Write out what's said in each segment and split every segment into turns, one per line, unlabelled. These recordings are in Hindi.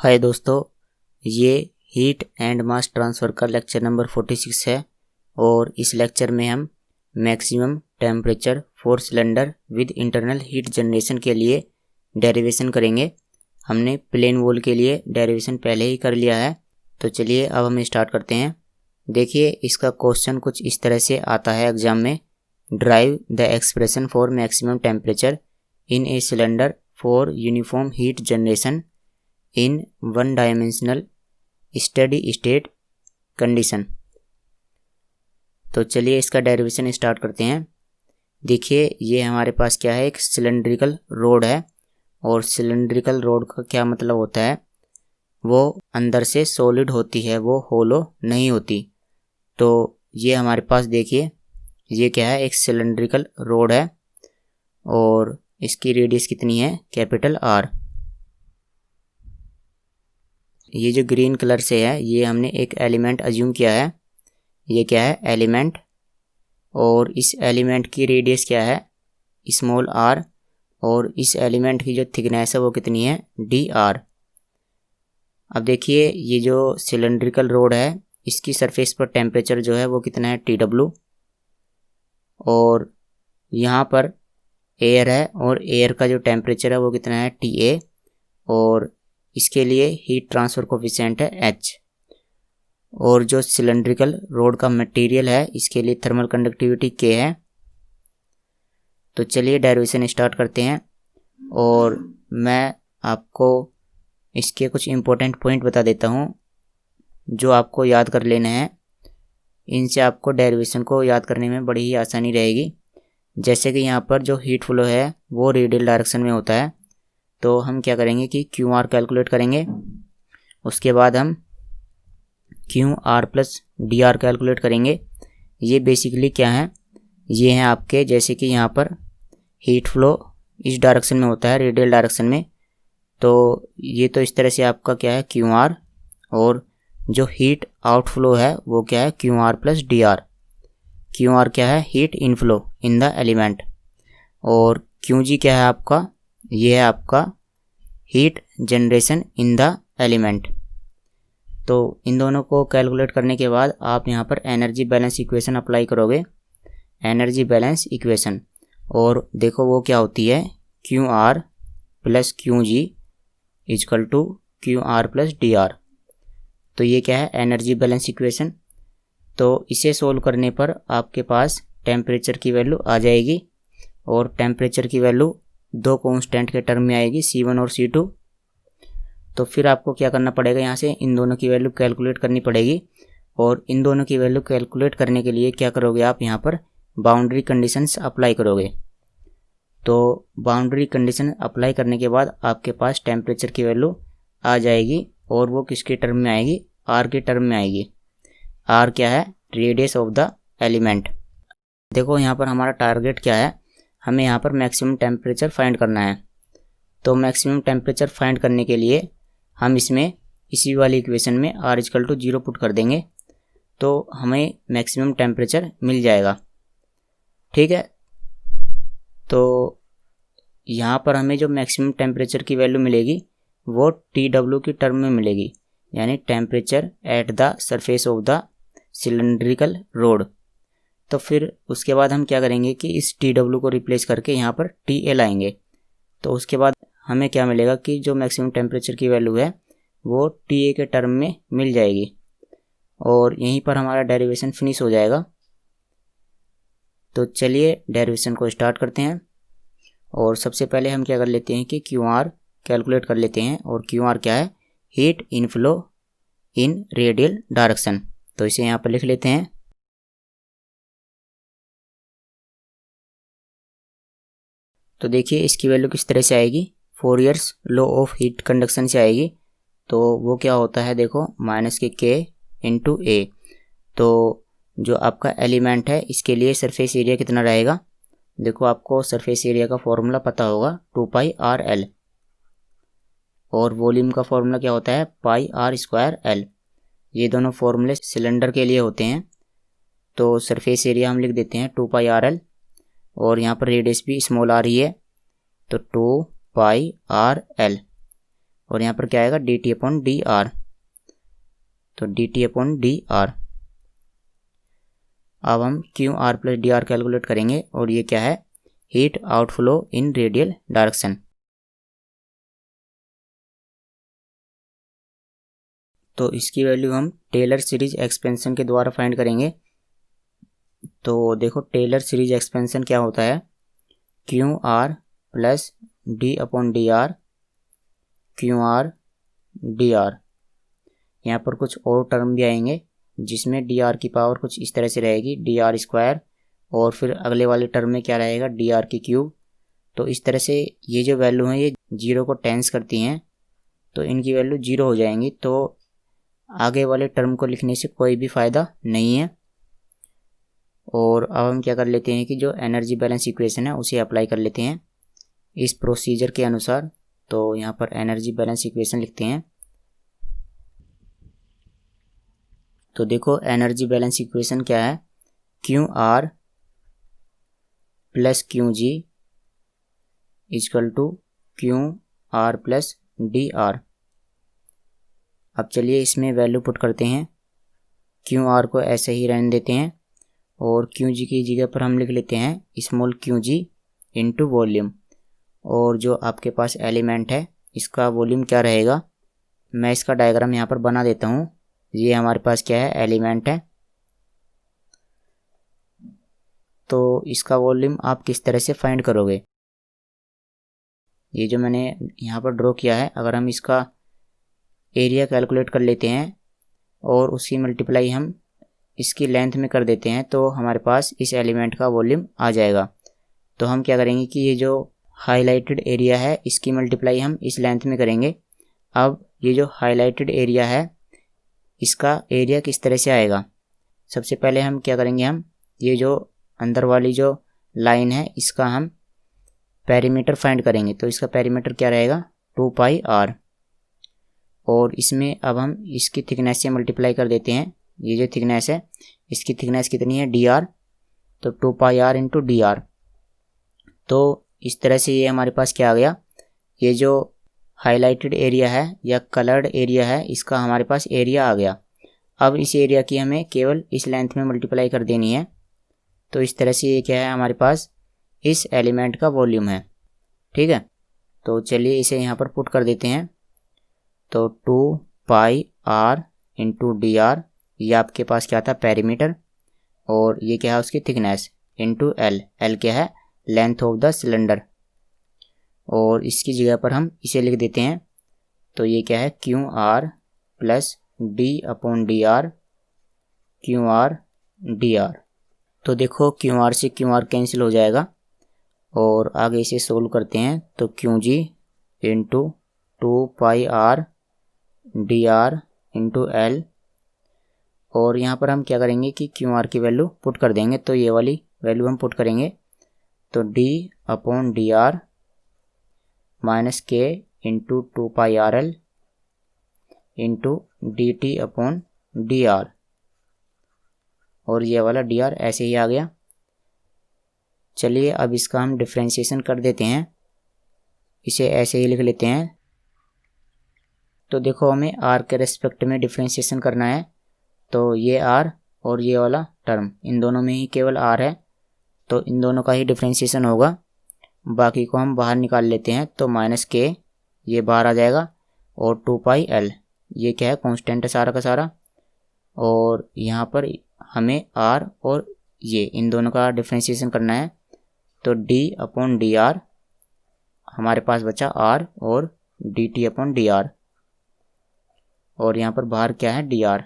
हाय दोस्तों, ये हीट एंड मास ट्रांसफ़र का लेक्चर नंबर 46 है और इस लेक्चर में हम maximum temperature for cylinder with internal heat generation के लिए डेरिवेशन करेंगे। हमने प्लेन वॉल के लिए डेरिवेशन पहले ही कर लिया है, तो चलिए अब हम स्टार्ट करते हैं। देखिए, इसका क्वेश्चन कुछ इस तरह से आता है एग्जाम में। Drive the expression for maximum temperature in a cylinder for uniform heat generation in one dimensional steady state condition. तो चलिए इसका डेरिवेशन स्टार्ट करते हैं। देखिए, ये हमारे पास क्या है, एक सिलेंड्रिकल रोड है और सिलेंड्रिकल रोड का क्या मतलब होता है, वो अंदर से सॉलिड होती है, वो होलो नहीं होती। तो ये हमारे पास देखिए, ये क्या है, एक सिलेंड्रिकल रोड है और इसकी रेडियस कितनी है, कैपिटल आर। ये जो ग्रीन कलर से है, ये हमने एक एलिमेंट अज्यूम किया है। ये क्या है, एलिमेंट, और इस एलिमेंट की रेडियस क्या है, स्मॉल आर, और इस एलिमेंट की जो थिकनेस है वो कितनी है, डी आर। अब देखिए, ये जो सिलेंड्रिकल रोड है, इसकी सरफेस पर टेम्परेचर जो है वो कितना है, टी डब्ल्यू, और यहाँ पर एयर है और एयर का जो टेम्परेचर है वो कितना है, टी ए, और इसके लिए हीट ट्रांसफ़र कोफिशिएंट है एच। और जो सिलेंड्रिकल रोड का मटेरियल है, इसके लिए थर्मल कंडक्टिविटी के है। तो चलिए डेरिवेशन स्टार्ट करते हैं और मैं आपको इसके कुछ इम्पोर्टेंट पॉइंट बता देता हूँ जो आपको याद कर लेना है। इनसे आपको डेरिवेशन को याद करने में बड़ी ही आसानी रहेगी। जैसे कि यहाँ पर जो हीट फ्लो है वो रेडियल डायरेक्शन में होता है, तो हम क्या करेंगे कि क्यू आर कैलकुलेट करेंगे। उसके बाद हम Q R plus D are calculate करेंगे। ये बेसिकली क्या है, ये हैं आपके, जैसे कि यहाँ पर हीट फ्लो इस डायरेक्शन में होता है, रेडियल डायरेक्शन में, तो ये तो इस तरह से आपका क्या है, क्यू आर, और जो हीट आउटफ्लो है वो क्या है, Q R plus D are. Q R क्या है, heat inflow in the element, और क्यू जी क्या है आपका, ये है आपका heat generation in the element. तो इन दोनों को कैलकुलेट करने के बाद आप यहाँ पर एनर्जी बैलेंस इक्वेशन अप्लाई करोगे, एनर्जी बैलेंस इक्वेशन, और देखो वो क्या होती है, Q R plus Q G equal to Q R plus D R. तो ये क्या है, एनर्जी बैलेंस इक्वेशन। तो इसे सोल्व करने पर आपके पास टेम्परेचर की वैल्यू आ जाएगी, और टेम्परेचर की वैल्यू दो कांस्टेंट के टर्म में आएगी, C1 और C2। तो फिर आपको क्या करना पड़ेगा, यहाँ से इन दोनों की वैल्यू कैलकुलेट करनी पड़ेगी, और इन दोनों की वैल्यू कैलकुलेट करने के लिए क्या करोगे, आप यहाँ पर बाउंड्री कंडीशंस अप्लाई करोगे। तो बाउंड्री कंडीशन अप्लाई करने के बाद आपके पास टेम्परेचर की वैल्यू आ जाएगी, और वो किसके टर्म में आएगी, आर के टर्म में आएगी। आर क्या है, रेडियस ऑफ द एलिमेंट। देखो यहाँ पर हमारा टारगेट क्या है, हमें यहाँ पर मैक्सिमम टेम्परेचर फाइंड करना है। तो मैक्सिमम टेम्परेचर फाइंड करने के लिए हम इसमें इसी वाली इक्वेशन में r इक्वल टू 0 पुट कर देंगे, तो हमें मैक्सिमम टेम्परेचर मिल जाएगा। ठीक है, तो यहाँ पर हमें जो मैक्सिमम टेम्परेचर की वैल्यू मिलेगी वो टी डब्ल्यू की टर्म में मिलेगी, यानी temperature at the surface of the cylindrical road. तो फिर उसके बाद हम क्या करेंगे कि इस टी डब्ल्यू को रिप्लेस करके यहाँ पर टी ए लाएंगे। तो उसके बाद हमें क्या मिलेगा कि जो मैक्सिमम टेम्परेचर की वैल्यू है वो टी ए के टर्म में मिल जाएगी, और यहीं पर हमारा डेरिवेशन फिनिश हो जाएगा। तो चलिए डेरिवेशन को स्टार्ट करते हैं, और सबसे पहले हम क्या कर लेते हैं कि क्यू आर कैलकुलेट कर लेते हैं। और क्यू आर क्या है, हीट इनफ्लो इन रेडियल डायरेक्शन। तो इसे यहाँ पर लिख लेते हैं। तो देखिए इसकी वैल्यू किस तरह से आएगी, फोरियर्स लॉ ऑफ हीट कंडक्शन से आएगी। तो वो क्या होता है, देखो माइनस के के इंटू ए। तो जो आपका एलिमेंट है इसके लिए सरफेस एरिया कितना रहेगा, देखो आपको सरफेस एरिया का फॉर्मूला पता होगा, 2πr_L, और वॉल्यूम का फॉर्मूला क्या होता है, πr²L। ये दोनों फॉर्मूले सिलेंडर के लिए होते हैं। तो सरफेस एरिया हम लिख देते हैं 2πr_L, और यहाँ पर रेडियस भी स्मॉल आ रही है, तो 2πr_L, और यहाँ पर क्या आएगा dt/dr। तो dt/dr। अब हम QR प्लस dr कैलकुलेट करेंगे और ये क्या है, हीट आउटफ्लो इन रेडियल डायरेक्शन। तो इसकी वैल्यू हम टेलर सीरीज एक्सपेंशन के द्वारा फाइंड करेंगे। तो देखो टेलर सीरीज एक्सपेंशन क्या होता है, QR plus d/dr QR dr। यहाँ पर कुछ और टर्म भी आएंगे जिसमें dr की पावर कुछ इस तरह से रहेगी, dr², और फिर अगले वाले टर्म में क्या रहेगा, dr³। तो इस तरह से ये जो वैल्यू है ये 0 को टेंस करती हैं, तो इनकी वैल्यू 0 हो जाएंगी। तो आगे वाले टर्म को लिखने से कोई भी फ़ायदा नहीं है। और अब हम क्या कर लेते हैं कि जो एनर्जी बैलेंस इक्वेशन है उसे अप्लाई कर लेते हैं इस प्रोसीजर के अनुसार। तो यहाँ पर एनर्जी बैलेंस इक्वेशन लिखते हैं। तो देखो एनर्जी बैलेंस इक्वेशन क्या है, QR plus QG equal to QR plus dr। अब चलिए इसमें वैल्यू पुट करते हैं। QR को ऐसे ही रहने देते हैं और QG की जगह पर हम लिख लेते हैं स्मॉल QG इनटू वॉल्यूम। और जो आपके पास एलिमेंट है इसका वॉल्यूम क्या रहेगा, मैं इसका डायग्राम यहाँ पर बना देता हूँ। ये हमारे पास क्या है, एलिमेंट है। तो इसका वॉल्यूम आप किस तरह से फाइंड करोगे, ये जो मैंने यहाँ पर ड्रॉ किया है, अगर हम इसका एरिया कैलकुलेट कर लेते हैं और उसकी मल्टीप्लाई हम इसकी लेंथ में कर देते हैं तो हमारे पास इस एलिमेंट का वॉल्यूम आ जाएगा। तो हम क्या करेंगे कि ये जो हाईलाइटेड एरिया है इसकी मल्टीप्लाई हम इस लेंथ में करेंगे। अब ये जो हाईलाइटेड एरिया है इसका एरिया किस तरह से आएगा, सबसे पहले हम क्या करेंगे, हम ये जो अंदर वाली जो लाइन है इसका हम पेरीमीटर फाइंड करेंगे। तो इसका पेरीमीटर क्या रहेगा, 2πr। और इसमें अब हम इसकी थिकनेस से मल्टीप्लाई कर देते हैं। ये जो थिकनेस है इसकी थिकनेस कितनी है, dr। तो 2πr इंटू dr। तो इस तरह से ये हमारे पास क्या आ गया, ये जो हाईलाइटेड एरिया है या कलर्ड एरिया है इसका हमारे पास एरिया आ गया। अब इस एरिया की हमें केवल इस लेंथ में मल्टीप्लाई कर देनी है। तो इस तरह से ये क्या है, हमारे पास इस एलिमेंट का वॉल्यूम है। ठीक है, तो चलिए इसे यहाँ पर पुट कर देते हैं। तो 2πr इंटू dr, ये आपके पास क्या था, पेरीमीटर, और ये क्या है उसकी थिकनेस, इंटू l क्या है, लेंथ ऑफ द सिलेंडर। और इसकी जगह पर हम इसे लिख देते हैं। तो ये क्या है, QR plus d/dr QR dr। तो देखो QR से QR कैंसिल हो जाएगा और आगे इसे सोल्व करते हैं। तो QG into 2πr dr into l, और यहाँ पर हम क्या करेंगे कि QR की वैल्यू पुट कर देंगे। तो ये वाली वैल्यू हम पुट करेंगे। तो d/dr minus k into 2πrl into dt/dr, और ये वाला dr ऐसे ही आ गया। चलिए अब इसका हम डिफ्रेंशिएशन कर देते हैं, इसे ऐसे ही लिख लेते हैं। तो देखो हमें r के रेस्पेक्ट में डिफ्रेंशिएशन करना है। तो ये r और ये वाला टर्म, इन दोनों में ही केवल r है, तो इन दोनों का ही डिफ्रेंशिएशन होगा। बाकी को हम बाहर निकाल लेते हैं। तो माइनस k ये बाहर आ जाएगा और 2πl ये क्या है, कांस्टेंट है सारा का सारा। और यहाँ पर हमें r और ये इन दोनों का डिफ्रेंशिएशन करना है। तो d/dr हमारे पास बचा r और dt/dr, और यहाँ पर बाहर क्या है, dr।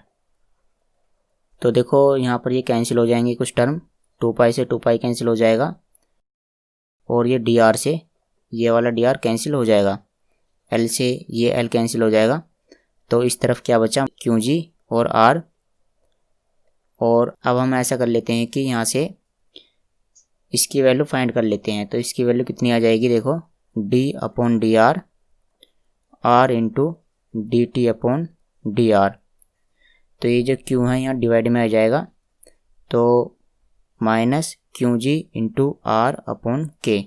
तो देखो यहाँ पर ये कैंसिल हो जाएंगे कुछ टर्म, 2π से 2π कैंसिल हो जाएगा और ये dr से ये वाला dr कैंसिल हो जाएगा, l से ये l कैंसिल हो जाएगा। तो इस तरफ क्या बचा, QG और r। और अब हम ऐसा कर लेते हैं कि यहाँ से इसकी वैल्यू फाइंड कर लेते हैं। तो इसकी वैल्यू कितनी आ जाएगी, देखो d/dr r इंटू dt/dr। तो ये जो Q है यहाँ डिवाइड में आ जाएगा। तो minus QG into r/k,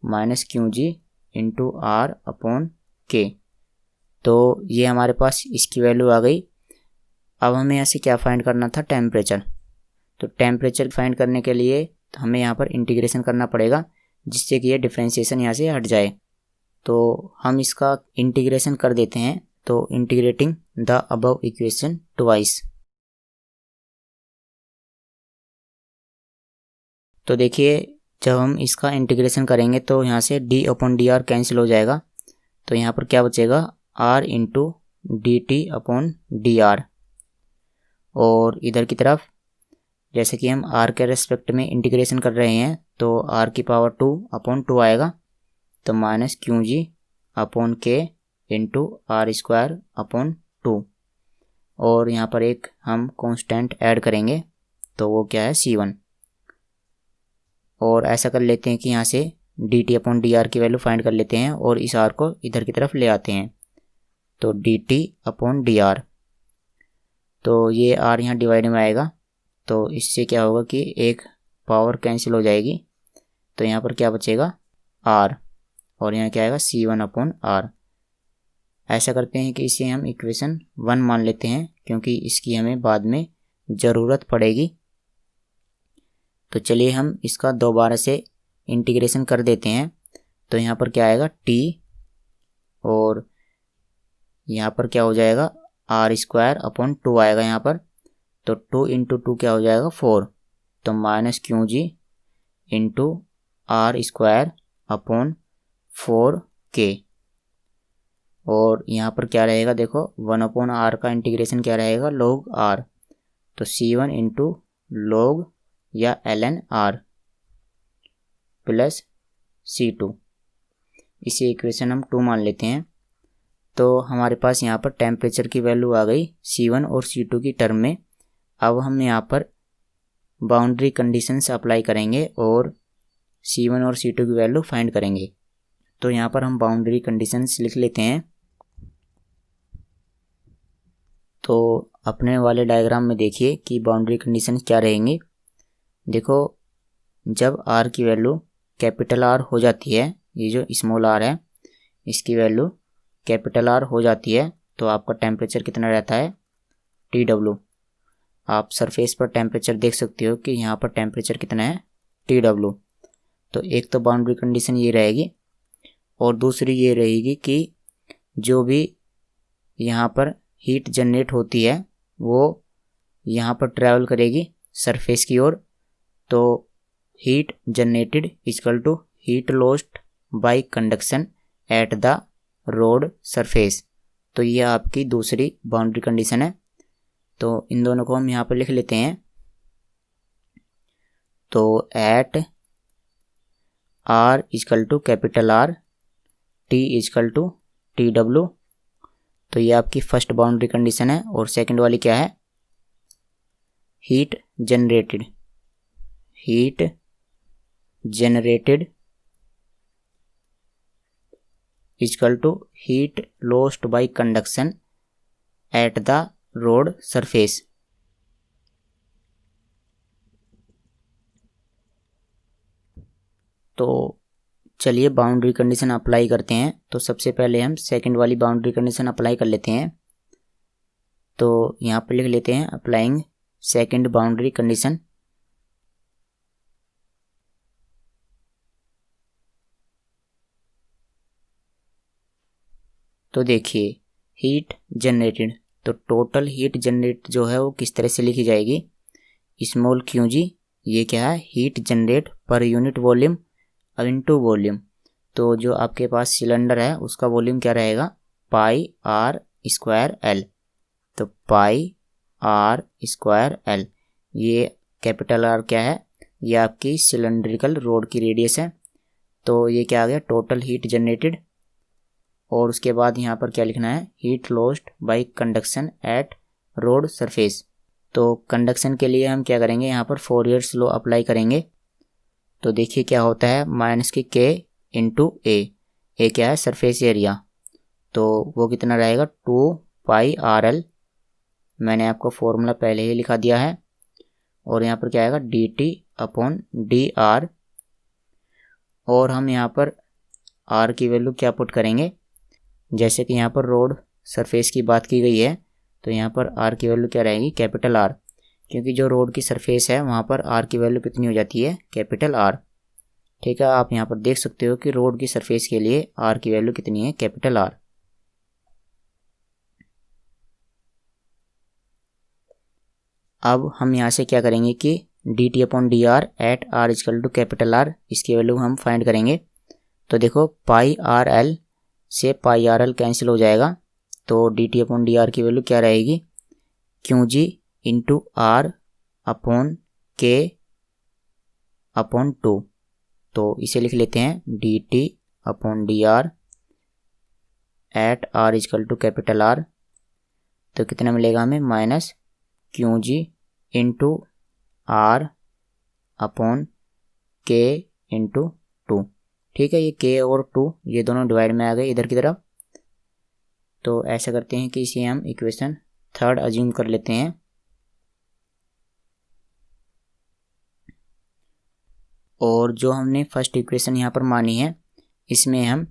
minus QG into r/k। तो ये हमारे पास इसकी वैल्यू आ गई। अब हमें यहाँ से क्या फाइंड करना था, टेम्परेचर। तो टेम्परेचर फाइंड करने के लिए हमें यहाँ पर इंटीग्रेशन करना पड़ेगा, जिससे कि ये डिफरेंशिएशन यहाँ से हट जाए। तो हम इसका इंटीग्रेशन कर देते हैं। तो integrating the above equation twice. तो देखिए जब हम इसका इंटीग्रेशन करेंगे तो यहाँ से d/dr कैंसिल हो जाएगा। तो यहाँ पर क्या बचेगा, r इंटू dt/dr। और इधर की तरफ जैसे कि हम r के रेस्पेक्ट में इंटीग्रेशन कर रहे हैं तो r की पावर 2/2 आएगा। तो -qg/k इंटू r²/2। और यहाँ पर एक हम कांस्टेंट ऐड करेंगे तो वो क्या है, c1। और ऐसा कर लेते हैं कि यहाँ से dt/dr की वैल्यू फाइंड कर लेते हैं और इस r को इधर की तरफ ले आते हैं। तो dt/dr, तो ये r यहाँ डिवाइड में आएगा। तो इससे क्या होगा कि एक पावर कैंसिल हो जाएगी। तो यहाँ पर क्या बचेगा, r, और यहाँ क्या आएगा, c1/r। ऐसा करते हैं कि इसे हम इक्वेशन 1 मान लेते हैं, क्योंकि इसकी हमें बाद में ज़रूरत पड़ेगी। तो चलिए हम इसका दोबारा से इंटीग्रेशन कर देते हैं। तो यहाँ पर क्या आएगा, t, और यहाँ पर क्या हो जाएगा, r²/2 आएगा यहाँ पर। तो 2 × 2 क्या हो जाएगा, 4। तो -qg इंटू r²/4k। और यहाँ पर क्या रहेगा, देखो 1/r का इंटीग्रेशन क्या रहेगा, log r। तो c1 इंटू log या ln r प्लस c2। इसे इक्वेशन हम 2 मान लेते हैं। तो हमारे पास यहाँ पर टेम्परेचर की वैल्यू आ गई c1 और c2 की टर्म में। अब हम यहाँ पर बाउंड्री कंडीशंस अप्लाई करेंगे और c1 और c2 की वैल्यू फाइंड करेंगे। तो यहाँ पर हम बाउंड्री कंडीशंस लिख लेते हैं। तो अपने वाले डायग्राम में देखिए कि बाउंड्री कंडीशंस क्या रहेंगी। देखो जब r की वैल्यू कैपिटल R हो जाती है, ये जो स्मॉल r है इसकी वैल्यू कैपिटल R हो जाती है, तो आपका टेम्परेचर कितना रहता है, TW। आप सरफेस पर टेम्परेचर देख सकते हो कि यहाँ पर टेम्परेचर कितना है, TW। तो एक तो बाउंड्री कंडीशन ये रहेगी, और दूसरी ये रहेगी कि जो भी यहाँ पर हीट जनरेट होती है वो यहाँ पर ट्रैवल करेगी सरफेस की ओर। तो heat generated equal to heat lost by conduction at the rod surface. तो ये आपकी दूसरी बाउंड्री कंडीशन है। तो इन दोनों को हम यहाँ पर लिख लेते हैं। तो at r equal to capital R, t equal to TW। तो ये आपकी फर्स्ट बाउंड्री कंडीशन है। और सेकंड वाली क्या है, heat generated equal to heat lost by conduction at the rod surface. तो चलिए बाउंड्री कंडीशन अप्लाई करते हैं। तो सबसे पहले हम सेकंड वाली बाउंड्री कंडीशन अप्लाई कर लेते हैं। तो यहाँ पर लिख लेते हैं अप्लाइंग सेकंड बाउंड्री कंडीशन। तो देखिए हीट जनरेटेड, तो टोटल हीट जनरेट जो है वो किस तरह से लिखी जाएगी, स्मॉल qg, ये क्या है, heat generate per unit volume into volume. तो जो आपके पास सिलेंडर है उसका वॉल्यूम क्या रहेगा, πr²L। तो πr²L, ये कैपिटल R क्या है, ये आपकी सिलेंड्रिकल रोड की रेडियस है। तो ये क्या आ गया, टोटल हीट जनरेटेड। और उसके बाद यहाँ पर क्या लिखना है, heat lost by conduction at rod surface. तो कंडक्शन के लिए हम क्या करेंगे, यहाँ पर फोरियर्स लॉ अप्लाई करेंगे। तो देखिए क्या होता है, -k इंटू ए क्या है, सरफेस एरिया। तो वो कितना रहेगा, 2πRL। मैंने आपको फॉर्मूला पहले ही लिखा दिया है। और यहाँ पर क्या आएगा, dt/dr। और हम यहाँ पर r की वैल्यू क्या पुट करेंगे, जैसे कि यहाँ पर रोड सरफेस की बात की गई है तो यहाँ पर आर की वैल्यू क्या रहेगी, कैपिटल आर, क्योंकि जो रोड की सरफेस है वहाँ पर आर की वैल्यू कितनी हो जाती है, कैपिटल आर। ठीक है, आप यहाँ पर देख सकते हो कि रोड की सरफेस के लिए आर की वैल्यू कितनी है, कैपिटल आर। अब हम यहाँ से क्या करेंगे कि D T upon D R at R equal to capital R, इसकी वैल्यू हम फाइंड करेंगे। तो देखो पाई आर एल से पाई आर एल कैंसिल हो जाएगा, तो D T upon D R की वैल्यू क्या रहेगी, Q G into R upon K upon 2। तो इसे लिख लेते हैं D T upon D R at R equal to capital R. तो कितना मिलेगा हमें, minus Q G into R upon K into 2। ठीक है, ये के और 2 ये दोनों डिवाइड में आ गए इधर की तरफ। तो ऐसा करते हैं कि इसे हम इक्वेशन 3 अज्यूम कर लेते हैं। और जो हमने फर्स्ट इक्वेशन यहाँ पर मानी है इसमें हम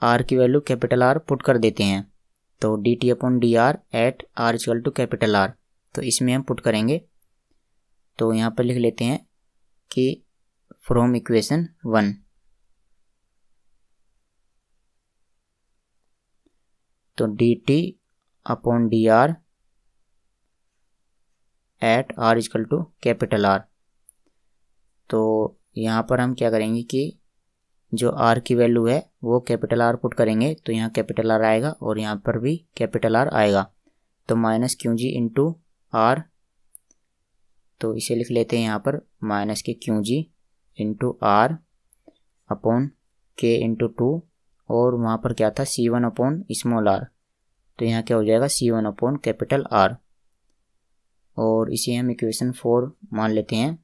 आर की वैल्यू कैपिटल आर पुट कर देते हैं। तो D T upon D R at R equal to capital R, तो इसमें हम पुट करेंगे। तो यहाँ पर लिख लेते हैं कि फ्रॉम इक्वेशन 1, तो D T upon D R at R equal to capital R. तो यहाँ पर हम क्या करेंगे कि जो आर की वैल्यू है वो कैपिटल आर पुट करेंगे, तो यहाँ कैपिटल आर आएगा और यहाँ पर भी कैपिटल आर आएगा। तो minus Q G into R, तो इसे लिख लेते हैं यहाँ पर minus K Q G into R upon K into 2, और वहाँ पर क्या था C1 अपॉन स्मॉल आर, तो यहाँ क्या हो जाएगा C1 अपॉन कैपिटल आर। और इसे हम इक्वेशन 4 मान लेते हैं।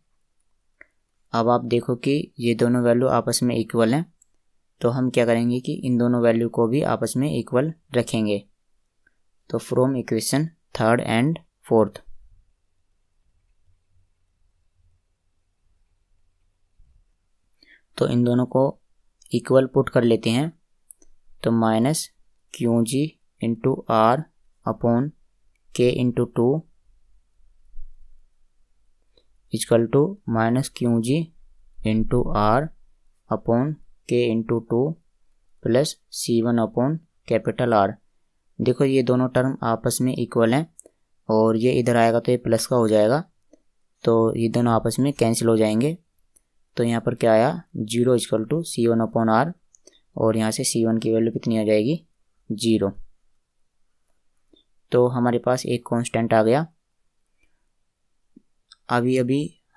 अब आप देखो कि ये दोनों वैल्यू आपस में इक्वल हैं, तो हम क्या करेंगे कि इन दोनों वैल्यू को भी आपस में इक्वल रखेंगे। तो from equation 3rd and 4th, तो इन दोनों को इक्वल पुट कर लेते हैं। तो minus Q G into R upon K into 2 equal to minus Q G into R upon K into 2 plus C1 upon capital R. देखो ये दोनों टर्म आपस में इक्वल हैं और ये इधर आएगा तो ये प्लस का हो जाएगा, तो ये दोनों आपस में कैंसिल हो जाएंगे। तो यहाँ पर क्या आया, 0 equal to C1 upon are, और यहाँ से C1 की वैल्यू कितनी आ जाएगी, 0। तो हमारे पास एक कांस्टेंट आ गया। अभी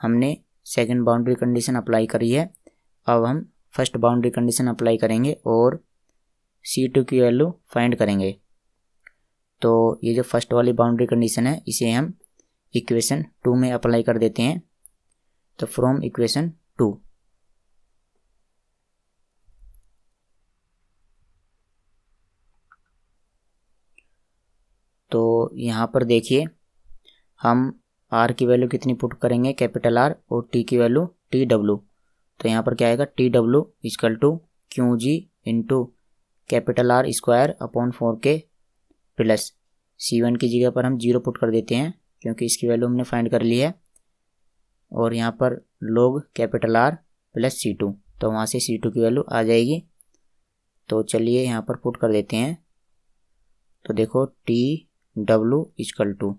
हमने सेकंड बाउंड्री कंडीशन अप्लाई करी है, अब हम फर्स्ट बाउंड्री कंडीशन अप्लाई करेंगे और C2 की वैल्यू फाइंड करेंगे। तो ये जो फर्स्ट वाली बाउंड्री कंडीशन है इसे हम इक्वेशन 2 में अप्लाई कर देते हैं। तो फ्रॉम इक्वेशन 2, तो यहाँ पर देखिए हम आर की वैल्यू कितनी पुट करेंगे, कैपिटल आर, और टी की वैल्यू टी डब्ल्यू। तो यहाँ पर क्या आएगा, T W equal to Q G into capital R square upon 4K plus C1 की जगह पर हम 0 पुट कर देते हैं क्योंकि इसकी वैल्यू हमने फाइंड कर ली है, और यहाँ पर log capital R plus C2, तो वहाँ से C2 की वैल्यू आ जाएगी। तो चलिए यहाँ पर पुट कर देते हैं। तो देखो T W equal to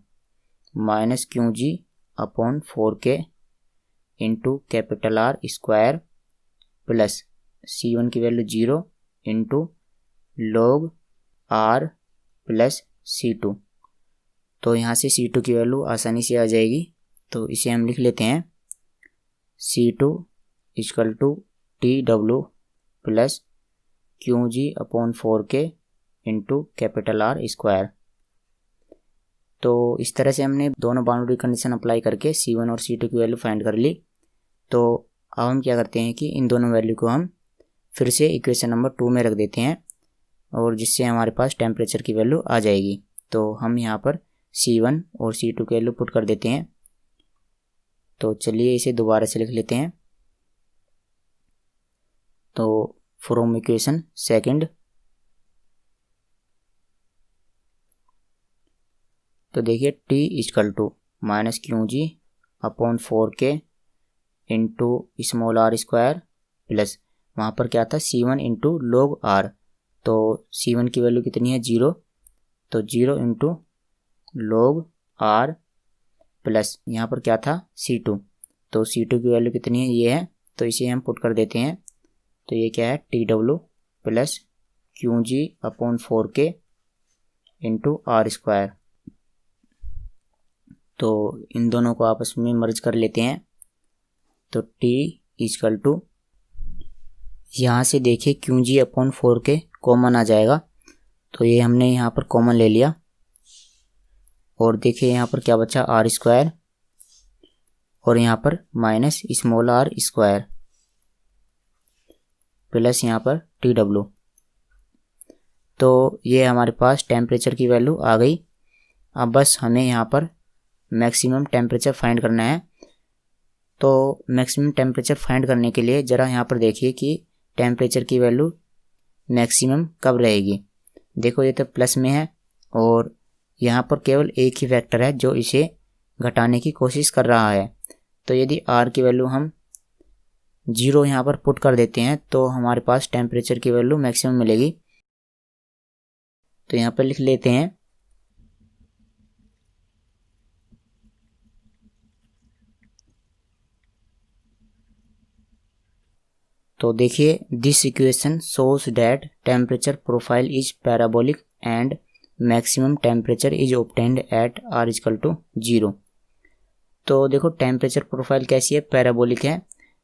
minus Q G upon 4K into capital R square plus C1 की value 0 into log R plus C2। तो यहाँ से C2 की वैल्यू आसानी से आ जाएगी, तो इसे हम लिख लेते हैं C2 equal to T W plus Q G upon 4K into capital R square. तो इस तरह से हमने दोनों बाउंड्री कंडीशन अप्लाई करके C1 और C2 की वैल्यू फाइंड कर ली। तो अब हम क्या करते हैं कि इन दोनों वैल्यू को हम फिर से इक्वेशन नंबर 2 में रख देते हैं, और जिससे हमारे पास टेम्परेचर की वैल्यू आ जाएगी। तो हम यहाँ पर C1 और C2 की वैल्यू पुट कर देते हैं। तो चलिए इसे दोबारा से लिख लेते हैं। तो फ्रॉम इक्वेशन 2, तो देखिए T equal to minus Q G upon 4K into small R square plus वहाँ पर क्या था C1 इंटू log R, तो C1 की वैल्यू कितनी है 0, तो 0 इंटू log R प्लस यहाँ पर क्या था C2, तो C2 की वैल्यू कितनी है ये है, तो इसे हम पुट कर देते हैं। तो ये क्या है TW plus Q G upon 4K into R square. तो इन दोनों को आपस में मर्ज कर लेते हैं। तो T इजकल टू यहाँ से देखिए Q G upon 4K common आ जाएगा, तो ये हमने यहाँ पर कॉमन ले लिया और देखिए यहाँ पर क्या बचा आर स्क्वायर और यहाँ पर minus small R square plus यहाँ पर TW। तो ये हमारे पास टेम्परेचर की वैल्यू आ गई। अब बस हमें यहाँ पर मैक्सिमम टेम्परेचर फाइंड करना है। तो मैक्सिमम टेम्परेचर फाइंड करने के लिए ज़रा यहाँ पर देखिए कि टेम्परेचर की वैल्यू मैक्सिमम कब रहेगी। देखो ये तो प्लस में है और यहाँ पर केवल एक ही फैक्टर है जो इसे घटाने की कोशिश कर रहा है। तो यदि R की वैल्यू हम 0 यहाँ पर पुट कर देते हैं तो हमारे पास टेम्परेचर की वैल्यू मैक्सिमम मिलेगी। तो यहाँ पर लिख लेते हैं तो देखिए this equation shows that temperature profile is parabolic and maximum temperature is obtained at R equal to 0। तो देखो टेम्परेचर प्रोफाइल कैसी है, पैराबोलिक है।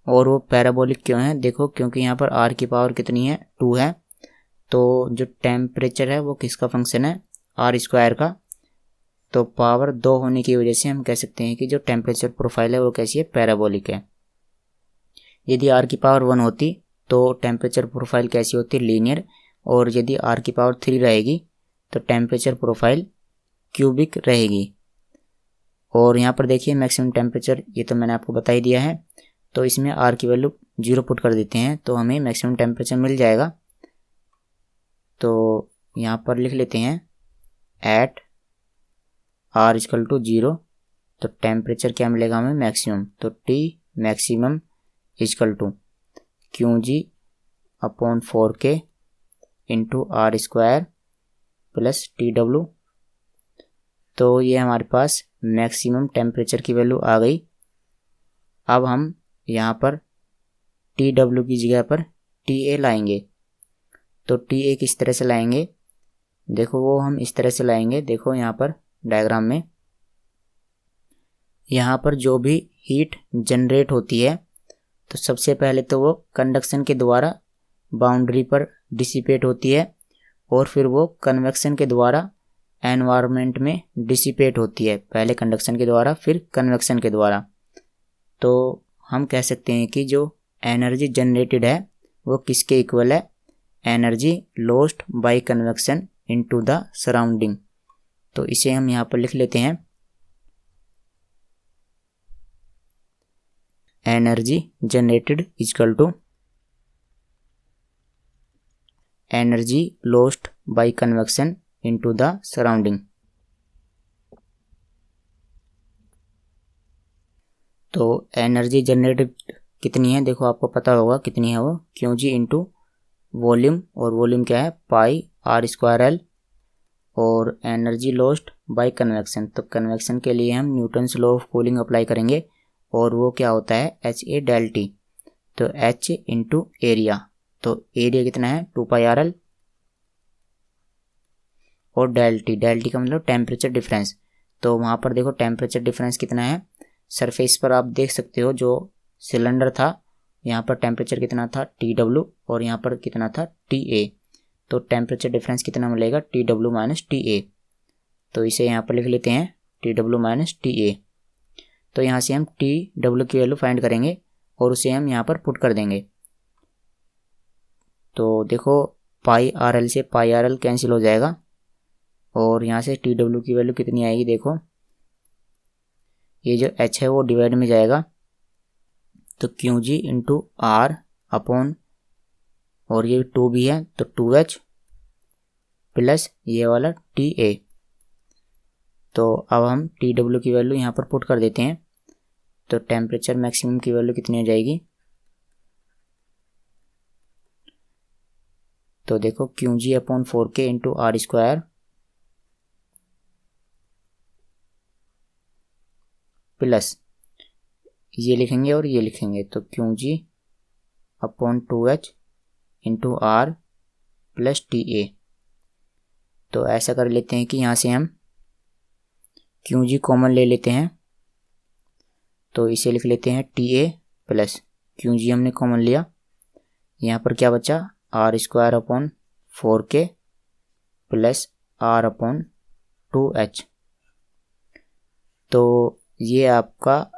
और वो पैराबोलिक क्यों है, देखो क्योंकि यहाँ पर R की पावर कितनी है 2 है, तो जो टेम्परेचर है वो किसका फंक्शन है आर स्क्वायर का। तो पावर 2 होने की वजह से हम कह सकते हैं कि जो टेम्परेचर प्रोफाइल है वो कैसी है पैराबोलिक है। यदि R की पावर 1 होती तो टेम्परेचर प्रोफाइल कैसी होती लीनियर, और यदि R की पावर 3 रहेगी तो टेम्परेचर प्रोफाइल क्यूबिक रहेगी। और यहाँ पर देखिए मैक्सिमम टेम्परेचर ये तो मैंने आपको बता ही दिया है, तो इसमें R की वैल्यू 0 पुट कर देते हैं तो हमें मैक्सिमम टेम्परेचर मिल जाएगा। तो यहाँ पर लिख लेते हैं एट R इजकल टू 0, तो टेम्परेचर क्या मिलेगा हमें मैक्सिमम, तो T maximum equal to Q G upon 4K into R square plus TW। तो ये हमारे पास मैक्सिमम टेम्परेचर की वैल्यू आ गई। अब हम यहाँ पर TW की जगह पर TA लाएंगे। तो TA किस तरह से लाएंगे, देखो वो हम इस तरह से लाएंगे। देखो यहाँ पर डायग्राम में यहाँ पर जो भी हीट जनरेट होती है तो सबसे पहले तो वो कंडक्शन के द्वारा बाउंड्री पर डिसिपेट होती है और फिर वो कन्वेक्शन के द्वारा एनवायरनमेंट में डिसिपेट होती है, पहले कंडक्शन के द्वारा फिर कन्वेक्शन के द्वारा। तो हम कह सकते हैं कि जो एनर्जी जनरेटेड है वो किसके इक्वल है, energy lost by convection into the surrounding. तो इसे हम यहाँ पर लिख लेते हैं energy generated equal to energy lost by convection into the surrounding. तो एनर्जी जनरेटेड कितनी है, देखो आपको पता होगा कितनी है वो, क्यू जी इंटू वॉल्यूम, और वॉल्यूम क्या है पाई R स्क्वायर L, और एनर्जी लॉस्ट बाय कन्वेक्शन। तो कन्वेक्शन के लिए हम Newton's law of cooling apply करेंगे और वो क्या होता है HA डेल T। तो H इंटू एरिया, तो एरिया कितना है 2πRL और डेल टी का मतलब टेम्परेचर डिफरेंस। तो वहाँ पर देखो टेम्परेचर डिफरेंस कितना है, सरफेस पर आप देख सकते हो जो सिलेंडर था यहाँ पर टेम्परेचर कितना था TW और यहाँ पर कितना था TA। तो टेम्परेचर डिफरेंस कितना मिलेगा TW माइनस TA। तो इसे यहाँ पर लिख लेते हैं TW माइनस TA। तो यहाँ से हम TW की वैल्यू फाइंड करेंगे और उसे हम यहाँ पर पुट कर देंगे। तो देखो पाई RL से पाई RL कैंसिल हो जाएगा और यहाँ से TW की वैल्यू कितनी आएगी, देखो ये जो H है वो डिवाइड में जाएगा, तो Q G into R upon, और ये 2 भी है तो 2H प्लस ये वाला TA। तो अब हम TW की वैल्यू यहाँ पर पुट कर देते हैं। तो टेम्परेचर मैक्सिमम की वैल्यू कितनी हो जाएगी, तो देखो Qg/4k into R square plus ये लिखेंगे और ये लिखेंगे, तो Qg/2h into are plus TA। तो ऐसा कर लेते हैं कि यहाँ से हम Qg कॉमन ले लेते हैं, तो इसे लिख लेते हैं TA प्लस Qg हमने कॉमन लिया, यहाँ पर क्या बचा r²/4k प्लस r/2h। तो ये आपका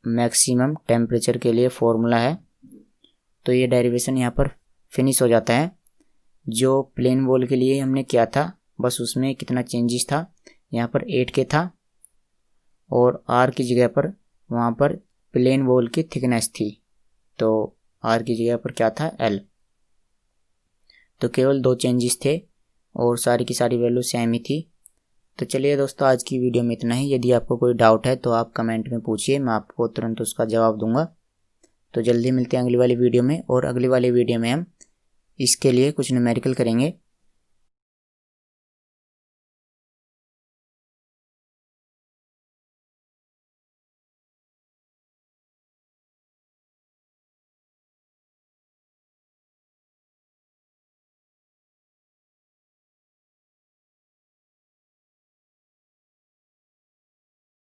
मैक्सिमम टेम्परेचर के लिए फॉर्मूला है। तो ये डेरिवेशन यहाँ पर फिनिश हो जाता है। जो प्लेन वॉल के लिए हमने किया था बस उसमें कितना चेंजेस था, यहाँ पर 8k था और r की जगह पर वहाँ पर प्लेन वॉल की थिकनेस थी, तो r की जगह पर क्या था L। तो केवल 2 चेंजेस थे और सारी की सारी वैल्यू सेम ही थी। तो चलिए दोस्तों, आज की वीडियो में इतना ही। यदि आपको कोई डाउट है तो आप कमेंट में पूछिए, मैं आपको तुरंत उसका जवाब दूंगा। तो जल्दी मिलते हैं अगली वाली वीडियो में, और अगली वाली वीडियो में हम इसके लिए कुछ न्यूमेरिकल करेंगे।